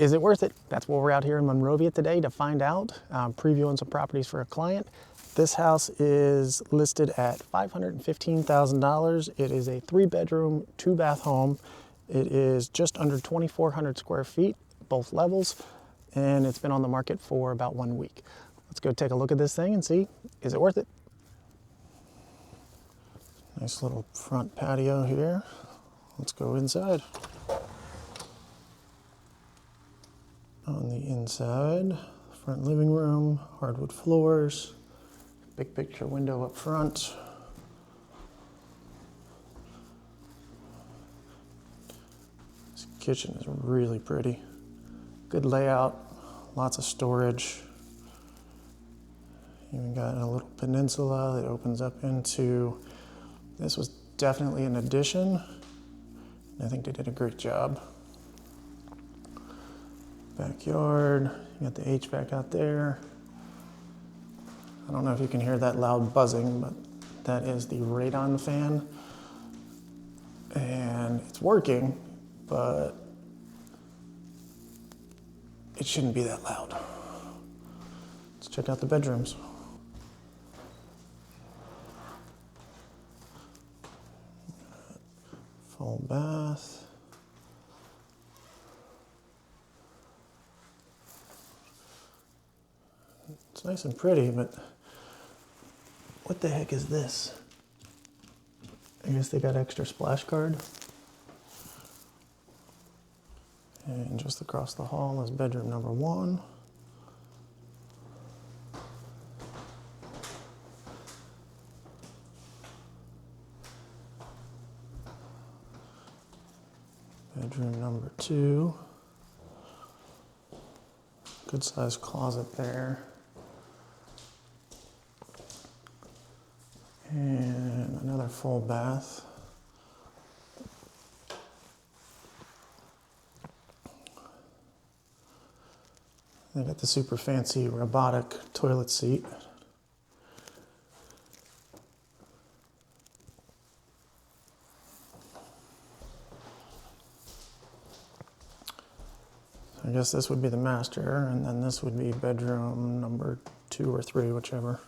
Is it worth it? That's why we're out here in Monrovia today to find out, previewing some properties for a client. This house is listed at $515,000. It is a 3-bedroom, 2-bath home. It is just under 2,400 square feet, both levels, and it's been on the market for about 1 week. Let's go take a look at this thing and see, is it worth it? Nice little front patio here. Let's go inside. On the inside, front living room, hardwood floors, big picture window up front. This kitchen is really pretty. Good layout, lots of storage. Even got a little peninsula that opens up into, this was definitely an addition. I think they did a great job. Backyard, you got the HVAC out there. I don't know if you can hear that loud buzzing, but that is the Radon fan. And it's working, but it shouldn't be that loud. Let's check out the bedrooms. Full bath. It's nice and pretty, but what the heck is this? I guess they got extra splash guard. And just across the hall is bedroom number 1. Bedroom number 2. Good sized closet there. And another full bath. They got the super fancy robotic toilet seat. I guess this would be the master, and then this would be bedroom number 2 or 3, whichever.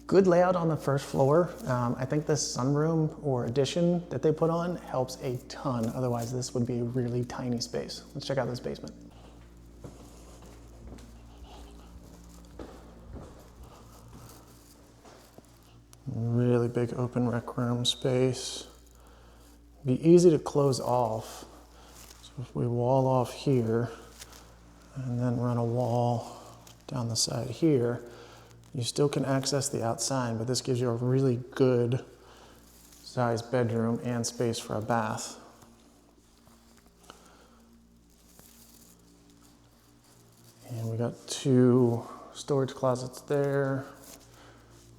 Good layout on the first floor. I think this sunroom or addition that they put on helps a ton. Otherwise, this would be a really tiny space. Let's check out this basement. Really big open rec room space. Be easy to close off. So if we wall off here and then run a wall down the side here, you still can access the outside, but this gives you a really good sized bedroom and space for a bath. And we got 2 storage closets there.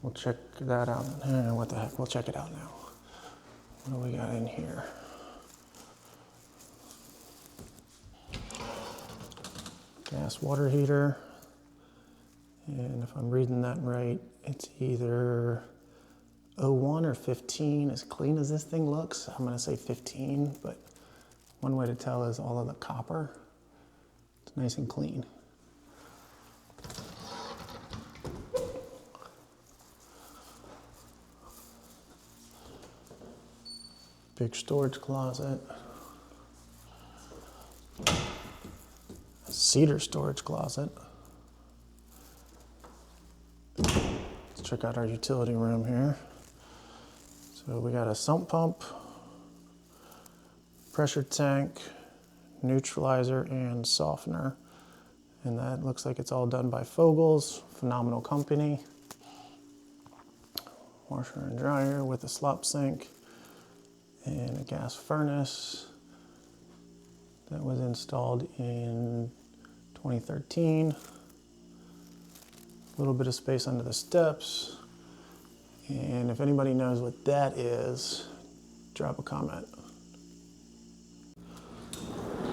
We'll check that out. What the heck, we'll check it out now. What do we got in here? Gas water heater. And if I'm reading that right, it's either 01 or 15. As clean as this thing looks, I'm gonna say 15, but one way to tell is all of the copper. It's nice and clean. Big storage closet. A cedar storage closet. Let's check out our utility room here. So we got a sump pump, pressure tank, neutralizer, and softener. And that looks like it's all done by Fogels, phenomenal company. Washer and dryer with a slop sink and a gas furnace that was installed in 2013. A little bit of space under the steps. And if anybody knows what that is, drop a comment.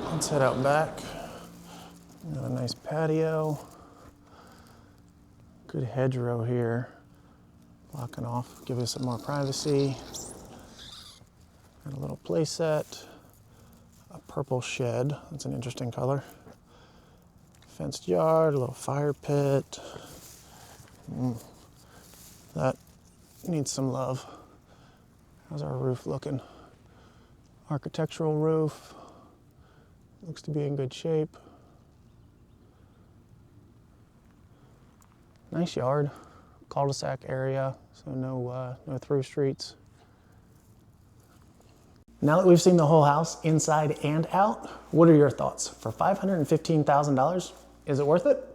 Let's head out back. Got a nice patio. Good hedgerow here. Blocking off, give us some more privacy. Got a little playset, a purple shed. That's an interesting color. Fenced yard, a little fire pit. That needs some love. How's our roof looking? Architectural roof. Looks to be in good shape. Nice yard. Cul-de-sac area, so no through streets. Now that we've seen the whole house inside and out, what are your thoughts? For $515,000, is it worth it?